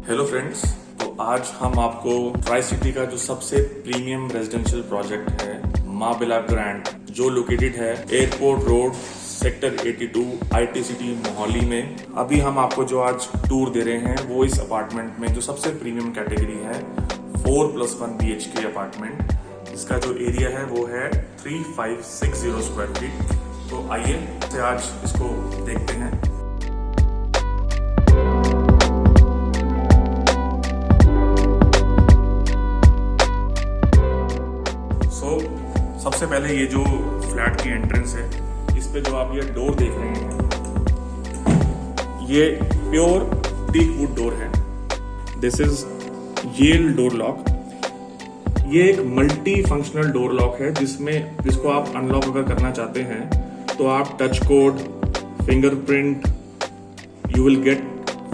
Hello friends, तो आज हम आपको ट्राई सिटी का जो सबसे प्रीमियम रेजिडेंशियल प्रोजेक्ट है माँ बिला ग्रैंड, जो लोकेटेड है airport road sector 82 IT city Mohali में, अभी हम आपको जो आज टूर दे रहे हैं वो इस अपार्टमेंट में जो सबसे प्रीमियम कैटेगरी है 4+1 BHK अपार्टमेंट। इसका जो एरिया है वो है 3560 स्क्वायर फीट। तो आइए आज इसको देखते हैं। सबसे पहले ये जो फ्लैट की एंट्रेंस है, इस पे जो आप ये डोर देख रहे हैं, ये प्योर टीक वुड डोर है। This is Yale door lock. ये एक मल्टी फंक्शनल डोर लॉक है जिसको आप अनलॉक अगर करना चाहते हैं तो आप touch code, fingerprint, you will get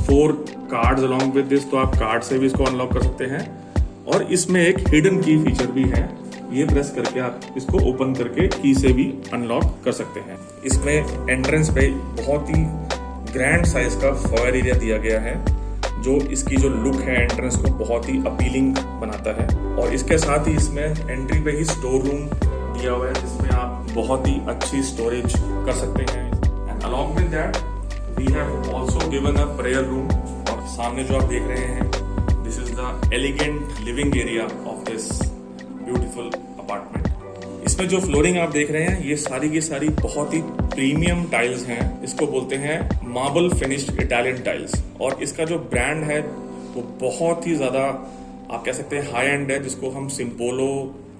4 cards along with this, तो आप कार्ड से भी इसको अनलॉक कर सकते हैं। और इसमें एक हिडन की फीचर भी है, ये प्रेस करके आप इसको ओपन करके की से भी अनलॉक कर सकते हैं। इसमें एंट्रेंस पे बहुत ही ग्रैंड साइज का फॉयर एरिया दिया गया है, जो इसकी जो लुक है एंट्रेंस को बहुत ही अपीलिंग बनाता है। और इसके साथ ही इसमें एंट्री पे ही स्टोर रूम दिया हुआ है, जिसमें आप बहुत ही अच्छी स्टोरेज कर सकते हैं। And along with that we have also given a prayer room. और सामने जो आप देख रहे हैं, this is the elegant living area of this beautiful apartment. इसमें जो फ्लोरिंग आप देख रहे हैं, ये सारी की सारी बहुत ही प्रीमियम टाइल्स हैं। इसको बोलते हैं मार्बल फिनिश्ड इटालियन टाइल्स। और इसका जो ब्रांड है वो बहुत ही ज्यादा आप कह सकते हैं हाई एंड है, जिसको हम सिम्पोलो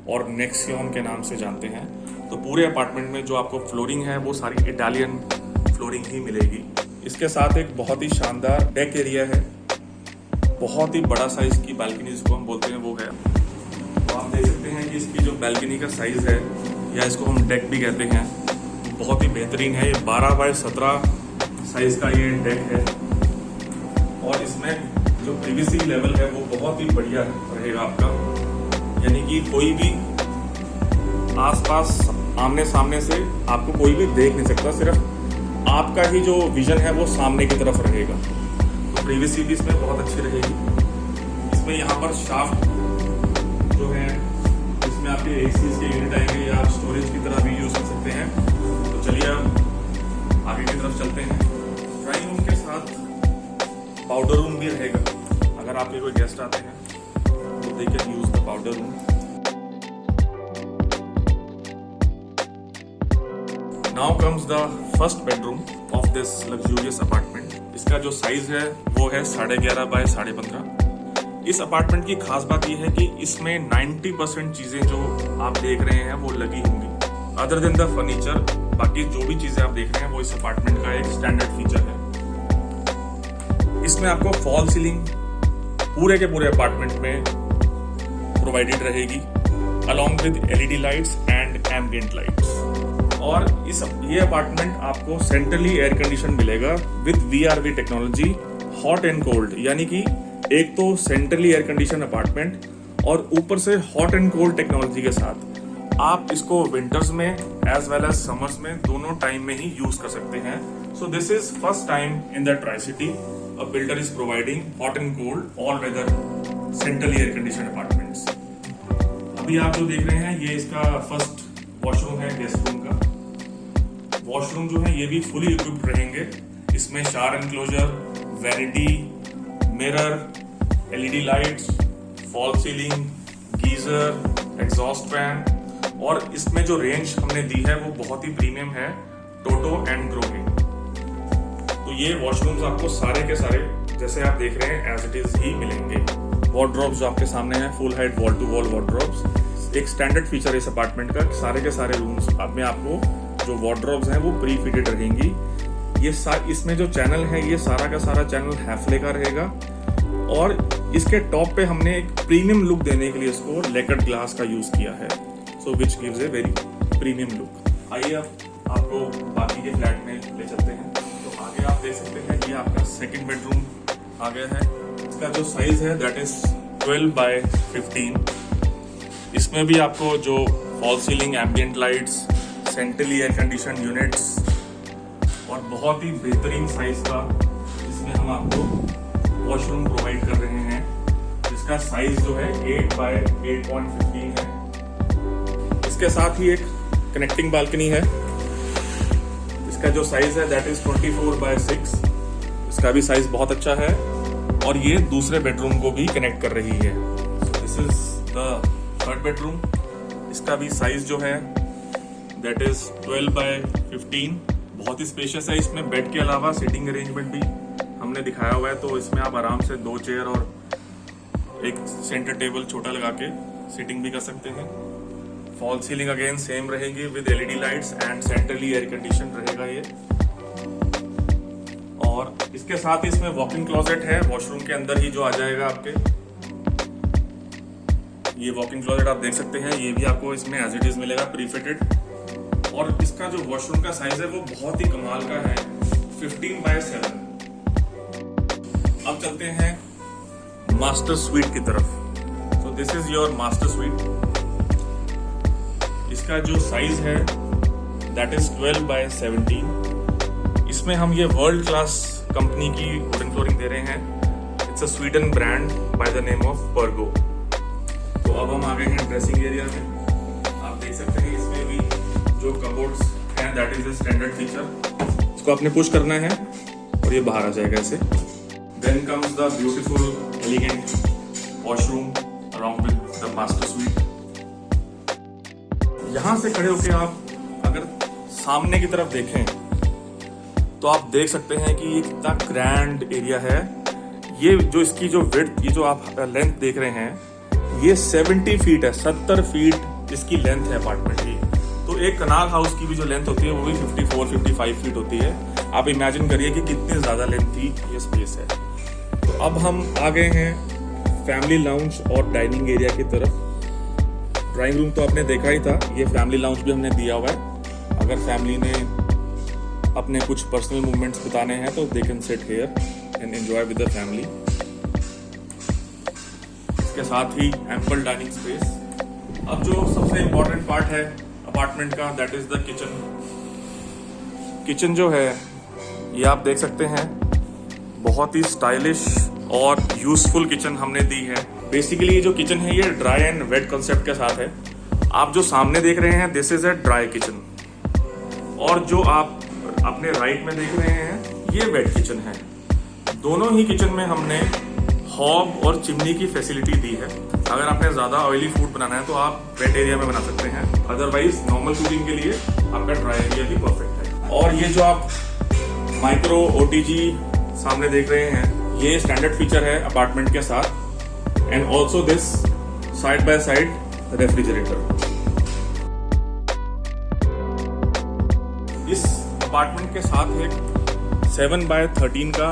और नेक्सियन के नाम से जानते हैं। तो पूरे अपार्टमेंट में जो आपको फ्लोरिंग है वो सारी इटालियन फ्लोरिंग ही मिलेगी। इसके साथ एक बहुत ही शानदार डेक एरिया है, बहुत ही बड़ा साइज की बालकनी जिसको हम बोलते हैं वो है। आप देख सकते हैं कि इसकी जो बैल्कनी का साइज है, या इसको हम डेक भी कहते हैं, बहुत ही बेहतरीन है। ये 12 बाय 17 साइज का ये डेक है। और इसमें जो प्रिवेसी लेवल है वो बहुत ही बढ़िया रहेगा आपका, यानी कि कोई भी आसपास आमने सामने से आपको कोई भी देख नहीं सकता, सिर्फ आपका ही जो विजन है वो सामने की तरफ रहेगा। तो प्रिवेसी भी इसमें बहुत अच्छी रहेगी। इसमें यहाँ पर शाफ्ट जो है, इसमें आपके एसीज के यूनिट आएंगे, या आप स्टोरेज की तरह भी यूज कर सकते हैं। तो चलिए अब आगे की तरफ चलते हैं। ड्राइंग रूम के साथ पाउडर रूम भी रहेगा। अगर आपके कोई गेस्ट आते हैं तो they can use the powder room. Now comes the first bedroom of this luxurious apartment. इसका जो साइज है वो है 11.5 बाय 15.5। इस अपार्टमेंट की खास बात यह है कि इसमें 90% चीजें जो आप देख रहे हैं वो लगी होंगी। अदर देन द फर्नीचर, बाकी जो भी चीजें आप देख रहे हैं वो इस अपार्टमेंट का एक स्टैंडर्ड फीचर है। इसमें आपको फॉल सीलिंग पूरे के पूरे अपार्टमेंट में प्रोवाइडेड रहेगी, along with LED lights and ambient lights. और ये अपार्टमेंट आपको सेंट्रली एयर कंडीशन मिलेगा with VRV technology, hot and cold. यानी कि एक तो सेंट्रली एयर कंडीशन अपार्टमेंट और ऊपर से हॉट एंड कोल्ड टेक्नोलॉजी के साथ आप इसको विंटर्स में एज वेल एज समर्स में दोनों टाइम में ही यूज कर सकते हैं। So this is first time in the tricity a builder is providing hot and cold all weather centrally air condition apartments. अभी आप जो देख रहे हैं ये इसका फर्स्ट वॉशरूम है, गेस्ट रूम का। वॉशरूम जो है ये भी फुली इक्विप्ड रहेंगे। इसमें shower enclosure, vanity, mirror, LED lights, fall ceiling, geyser, exhaust fan. और इसमें जो रेंज हमने दी है वो बहुत ही प्रीमियम है, टोटो एंड ग्रो की। तो ये वॉशरूम्स आपको सारे के सारे जैसे आप देख रहे हैं एज इट इज ही मिलेंगे। वार्डरोब्स जो आपके सामने हैं, full height wall to wall wardrobes, एक स्टैंडर्ड फीचर है इस अपार्टमेंट का। सारे के सारे रूम्स में आपको जो वार्डरोब्स हैं वो प्री फिटेड रहेंगी। ये इसमें जो चैनल है ये सारा का सारा चैनल हैफले का रहेगा। और इसके टॉप पे हमने एक प्रीमियम लुक देने के लिए इसको लेकर्ड ग्लास का यूज किया है, so which gives a very premium look. आइए अब आपको बाकी के फ्लैट में ले चलते हैं। तो आगे आप देख सकते हैं ये आपका सेकंड बेडरूम आ गया है। इसका जो साइज है दैट इज 12 बाय 15। इसमें भी आपको जो fall ceiling, ambient lights, centrally air condition units और बहुत ही बेहतरीन साइज का इसमें हम आपको वॉशरूम प्रोवाइड कर रहे हैं। इसका साइज जो है 8 बाय 8.15 है। इसके साथ ही एक कनेक्टिंग बालकनी है। इसका जो साइज है दैट इज 24 बाय 6। इसका भी साइज बहुत अच्छा है और ये दूसरे बेडरूम को भी कनेक्ट कर रही है। This is the third bedroom. इसका भी साइज जो है दैट इज 12 बाय 15। बहुत ही स्पेशियस है। इसमें बेड के अलावा सीटिंग अरेंजमेंट भी हमने दिखाया हुआ है, तो इसमें आप आराम से 2 चेयर और एक सेंटर टेबल छोटा लगा के सीटिंग भी कर सकते हैं। फॉल सीलिंग अगेन सेम रहेगी with LED lights and centrally air condition रहेगा ये। और इसके साथ ही इसमें वॉक इन क्लोजेट है, वॉशरूम के अंदर ही जो आ जाएगा आपके। ये वॉक इन क्लोजेट आप देख सकते हैं, ये भी आपको इसमें एज इट इज मिलेगा प्रीफिटेड। और इसका जो वॉशरूम का साइज है वो बहुत ही कमाल का है, 15 बाय 7। अब चलते हैं मास्टर स्वीट की तरफ। सो this is your master sweet. इसका जो साइज है दैट इज 12 बाय 17। इसमें हम ये वर्ल्ड क्लास कंपनी की वुडन फ्लोरिंग दे रहे हैं। It's a Sweden brand by the name of Pergo. तो अब हम आ गए हैं ड्रेसिंग एरिया में। आप देख सकते हैं इसमें भी जो कबोर्ड्स हैं that is a standard feature. इसको आपने पुश करना है और ये बाहर आ जाएगा ऐसे। Then comes the beautiful elegant washroom along with the master suite. यहां से खड़े होकर आप अगर सामने की तरफ देखें तो आप देख सकते हैं कि ये कितना ग्रैंड एरिया है। ये जो इसकी जो विड्थ, ये जो आप लेंथ देख रहे हैं, ये 70 फीट है। 70 फीट इसकी लेंथ है अपार्टमेंट की। तो एक कनाल हाउस की भी जो लेंथ होती है वो भी 54-55 फीट होती है। आप इमेजिन करिए कि कितनी ज्यादा लेंथ की ये स्पेस है। तो अब हम आ गए हैं फैमिली लाउंज और डाइनिंग एरिया की तरफ। ड्राइंग रूम तो आपने देखा ही था, ये फैमिली लाउंज भी हमने दिया हुआ है। अगर फैमिली ने अपने कुछ पर्सनल मूवमेंट्स बिताने हैं तो they can sit here and enjoy with the family. इसके साथ ही एम्पल डाइनिंग स्पेस। अब जो सबसे इम्पोर्टेंट पार्ट है अपार्टमेंट का that is the kitchen. Kitchen जो है ये आप देख सकते हैं, बहुत ही स्टाइलिश और यूजफुल किचन हमने दी है। बेसिकली ये जो किचन है ये ड्राई एंड वेट कॉन्सेप्ट के साथ है। आप जो सामने देख रहे हैं this is a dry kitchen, और जो आप अपने राइट में देख रहे हैं ये वेट किचन है। दोनों ही किचन में हमने हॉब और चिमनी की फैसिलिटी दी है। अगर आपने ज्यादा ऑयली फूड बनाना है तो आप वेट एरिया में बना सकते हैं, अदरवाइज नॉर्मल कुकिंग के लिए आपका ड्राई एरिया भी परफेक्ट है। और ये जो आप माइक्रो ओटीजी सामने देख रहे हैं ये स्टैंडर्ड फीचर है अपार्टमेंट के साथ। And also this side by side refrigerator. इस अपार्टमेंट के साथ एक 7 बाय 13 का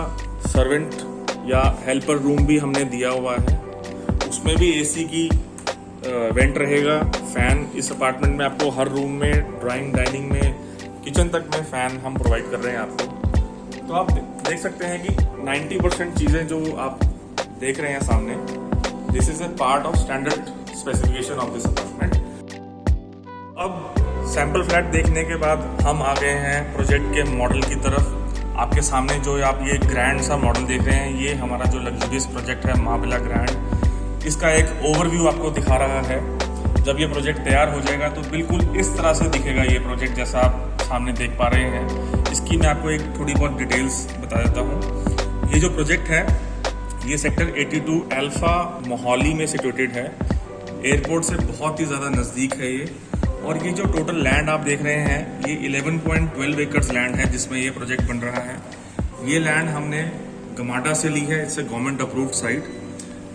सर्वेंट या हेल्पर रूम भी हमने दिया हुआ है। उसमें भी एसी की वेंट रहेगा, फैन। इस अपार्टमेंट में आपको हर रूम में, ड्राइंग, डाइनिंग में, किचन तक में फैन हम प्रोवाइड कर रहे हैं आपको। तो आप देख सकते हैं कि 90% चीज़ें जो आप देख रहे हैं सामने, this is a part of standard specification of this apartment. अब सैंपल फ्लैट देखने के बाद हम आ गए हैं प्रोजेक्ट के मॉडल की तरफ। आपके सामने जो आप ये ग्रैंड सा मॉडल देख रहे हैं ये हमारा जो लग्जरियस प्रोजेक्ट है महाविला ग्रैंड, इसका एक ओवरव्यू आपको दिखा रहा है। जब ये प्रोजेक्ट तैयार हो जाएगा तो बिल्कुल इस तरह से दिखेगा ये प्रोजेक्ट जैसा आप सामने देख पा रहे हैं। इसकी मैं आपको एक थोड़ी बहुत डिटेल्स बता देता हूँ। ये जो प्रोजेक्ट है ये सेक्टर 82 अल्फा मोहाली में सिचुएटेड है। एयरपोर्ट से बहुत ही ज़्यादा नज़दीक है ये। और ये जो टोटल लैंड आप देख रहे हैं ये 11.12 एकर्स लैंड है जिसमें ये प्रोजेक्ट बन रहा है। ये लैंड हमने गमाडा से ली है। It's a government approved site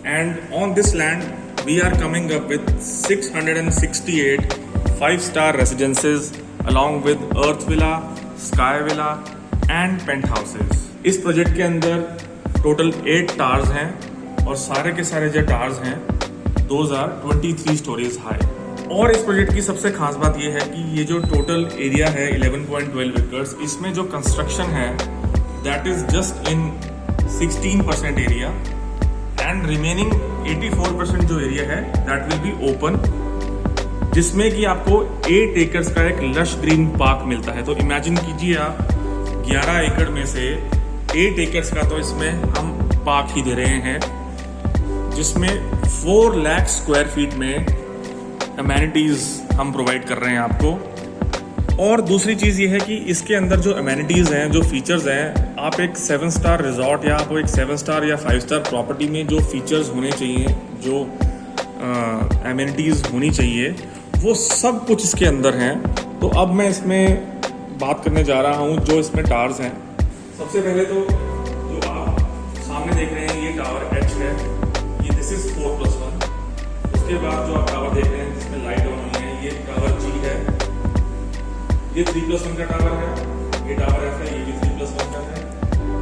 and on this land we are coming up with 668 5-star residences along with earth villa, sky villa and penthouses. इस प्रोजेक्ट के अंदर टोटल 8 टावर्स हैं और सारे के सारे जो टावर्स हैं दोज आर 23 स्टोरीज हाई। और इस प्रोजेक्ट की सबसे खास बात यह है कि ये जो टोटल एरिया है 11.12 एकर्स, इसमें जो कंस्ट्रक्शन है that is just in 16% area and remaining 84% जो एरिया है दैट विल बी ओपन, जिसमें कि आपको 8 एकर्स का एक लश ग्रीन पार्क मिलता है। तो इमेजिन कीजिए आप 11 एकड़ में से 8 एकर्स का तो इसमें हम पार्क ही दे रहे हैं। जिसमें 4 लाख स्क्वायर फीट में अमेनिटीज़ हम प्रोवाइड कर रहे हैं आपको। और दूसरी चीज़ ये है कि इसके अंदर जो अमेनिटीज़ हैं, जो फीचर्स हैं, आप एक 7 स्टार रिजॉर्ट या आपको एक 7 स्टार या 5 स्टार प्रॉपर्टी में जो फीचर्स होने चाहिए, जो अमेनिटीज़ होनी चाहिए, वो सब कुछ इसके अंदर हैं। तो अब मैं इसमें बात करने जा रहा हूँ जो इसमें टावर्स हैं। सबसे पहले तो जो आप सामने देख रहे हैं ये टावर H है, ये दिस इज 4+1। उसके बाद जो आप टावर देख रहे हैं जिसमें लाइट ऑन हुई है, ये टावर G है, ये 3+1 का टावर है। ये टावर F है, ये भी 3+1 का है।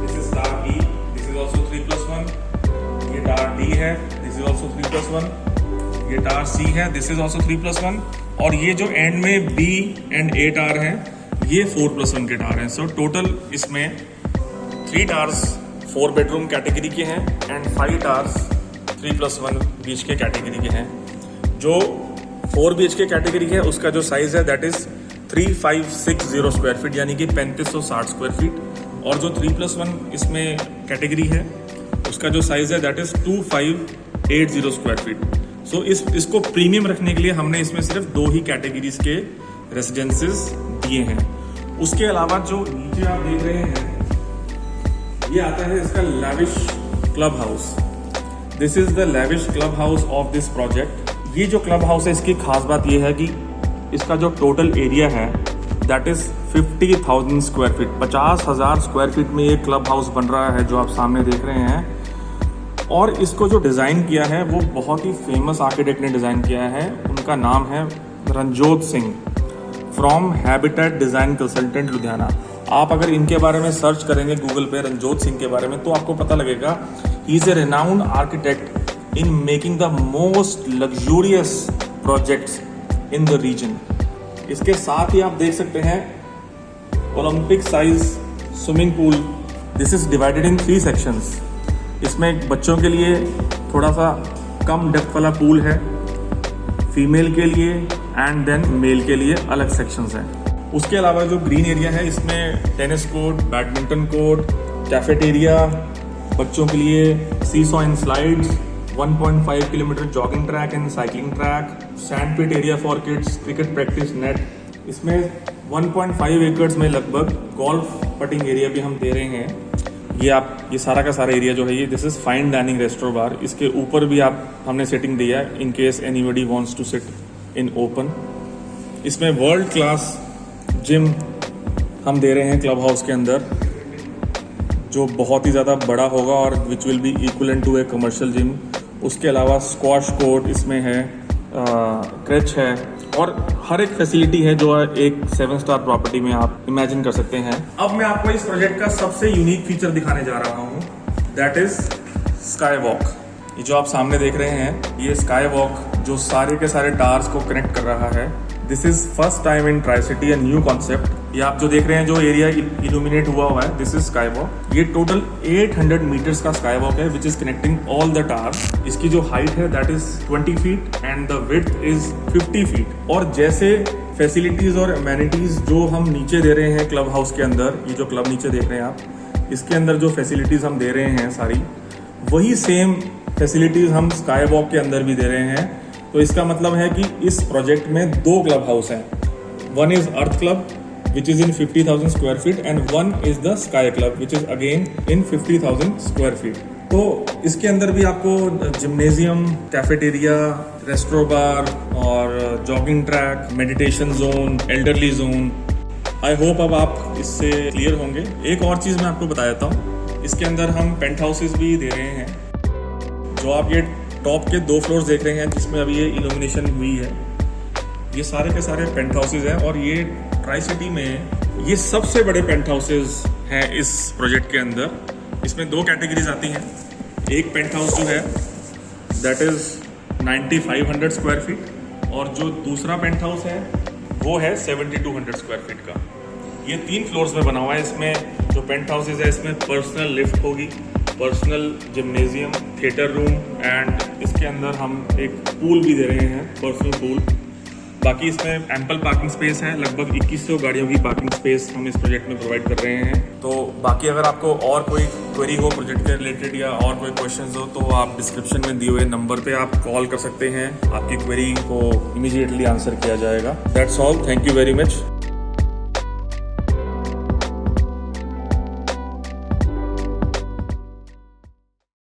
This is tower E, this is also 3+1। ये टावर D है, दिस इज ऑल्सो 3+1। ये टावर C है, दिस इज ऑल्सो 3+1। और ये जो एंड में B एंड A टावर है, ये 4+1 के टावर हैं। सो टोटल इसमें 3 टावर्स 4 बेडरूम कैटेगरी के हैं एंड 5 टावर्स 3+1 BHK कैटेगरी के हैं। जो 4 BHK कैटेगरी है उसका जो साइज़ है दैट इज़ 3560 स्क्वायर फीट, यानी कि 3560 स्क्वायर फीट। और जो 3+1 इसमें कैटेगरी है उसका जो साइज़ है दैट इज़ 2580 स्क्वायर फीट। सो इसको प्रीमियम रखने के लिए हमने इसमें सिर्फ 2 ही कैटेगरीज के रेसिडेंसेस दिए हैं। उसके अलावा जो नीचे आप देख रहे हैं ये आता है इसका lavish club house. This is the lavish club house of this project. ये जो क्लब हाउस है इसकी खास बात ये है कि इसका जो टोटल एरिया है that is 50,000 square feet. 50,000 square feet में ये क्लब हाउस बन रहा है जो आप सामने देख रहे हैं। और इसको जो डिज़ाइन किया है वो बहुत ही फेमस आर्किटेक्ट ने डिज़ाइन किया है। उनका नाम है Ranjot Singh from habitat design consultant Ludhiana. आप अगर इनके बारे में सर्च करेंगे गूगल पे रणजोत सिंह के बारे में तो आपको पता लगेगा he is a renowned architect in making the most luxurious projects in the region. इसके साथ ही आप देख सकते हैं Olympic size swimming pool. This is divided in 3 sections. इसमें बच्चों के लिए थोड़ा सा कम डेप्थ वाला पूल है, फीमेल के लिए एंड देन मेल के लिए अलग सेक्शंस हैं। उसके अलावा जो ग्रीन एरिया है इसमें tennis court, badminton court, cafeteria, बच्चों के लिए seesaw and slides, 1.5 kilometre jogging track and cycling track, sand pit area for kids, cricket practice net. इसमें 1.5 एकड़ में लगभग गोल्फ पटिंग एरिया भी हम दे रहे हैं। ये सारा का सारा एरिया जो है ये this is fine dining restaurant bar. इसके ऊपर भी हमने सेटिंग दिया है in case anybody wants to sit in open. इसमें वर्ल्ड क्लास जिम हम दे रहे हैं क्लब हाउस के अंदर, जो बहुत ही ज़्यादा बड़ा होगा और which will be equivalent to a commercial gym. उसके अलावा स्क्वाश कोर्ट इसमें है, क्रच है और हर एक फैसिलिटी है जो एक 7 स्टार प्रॉपर्टी में आप इमेजिन कर सकते हैं। अब मैं आपको इस प्रोजेक्ट का सबसे यूनिक फीचर दिखाने जा रहा हूँ, दैट इज स्काई वॉक। ये जो आप सामने देख रहे हैं ये स्काई वॉक जो सारे के सारे टावर्स को कनेक्ट कर रहा है। This is first time in tri city, a new concept. ये आप जो देख रहे हैं जो एरिया इल्यूमिनेट हुआ है दिस इज स्काई वॉक। ये टोटल 800 मीटर्स का स्काई वॉक है which is connecting all the towers. इसकी जो हाइट है that is 20 feet and the width is 50 feet. और जैसे फैसिलिटीज और अमेनिटीज जो हम नीचे दे रहे हैं क्लब हाउस के अंदर, ये जो क्लब नीचे देख रहे हैं आप, इसके अंदर जो फैसिलिटीज हम दे रहे हैं सारी वही सेम फैसिलिटीज हम स्काई वॉक के अंदर भी दे रहे हैं। तो इसका मतलब है कि इस प्रोजेक्ट में 2 क्लब हाउस हैं। One is earth club which is in 50,000 square feet and one is the sky club which is again in 50,000 square feet। तो इसके अंदर भी आपको जिम्नेजियम, कैफेटेरिया, रेस्टोरेंट बार और jogging track, meditation zone, elderly zone. I hope अब आप इससे clear होंगे। एक और चीज़ मैं आपको बता देता हूँ, इसके अंदर हम पेंट हाउसेज भी दे रहे हैं। जो आप ये टॉप के 2 फ्लोर्स देख रहे हैं जिसमें अभी ये इल्यूमिनेशन हुई है, ये सारे के सारे पेंट हाउसेज हैं और ये ट्राई सिटी में ये सबसे बड़े पेंट हाउसेज हैं इस प्रोजेक्ट के अंदर। इसमें 2 कैटेगरीज आती हैं। एक पेंट हाउस जो है दैट इज़ 9500 स्क्वायर फीट और जो दूसरा पेंट हाउस है वो है 7200 स्क्वायर फीट का। ये 3 फ्लोर्स में बना हुआ है। इसमें जो पेंट हाउसेज है इसमें पर्सनल लिफ्ट होगी, personal gymnasium, theatre room and इसके अंदर हम एक पूल भी दे रहे हैं, पर्सनल पूल। बाकी इसमें एम्पल पार्किंग स्पेस है, लगभग 2100 गाड़ियों की पार्किंग स्पेस हम इस प्रोजेक्ट में प्रोवाइड कर रहे हैं। तो बाकी अगर आपको और कोई क्वेरी हो प्रोजेक्ट के रिलेटेड या और कोई क्वेश्चंस हो तो आप डिस्क्रिप्शन में दिए हुए नंबर पे आप कॉल कर सकते हैं, आपकी क्वेरी को इमीडिएटली आंसर किया जाएगा। That's all, thank you very much.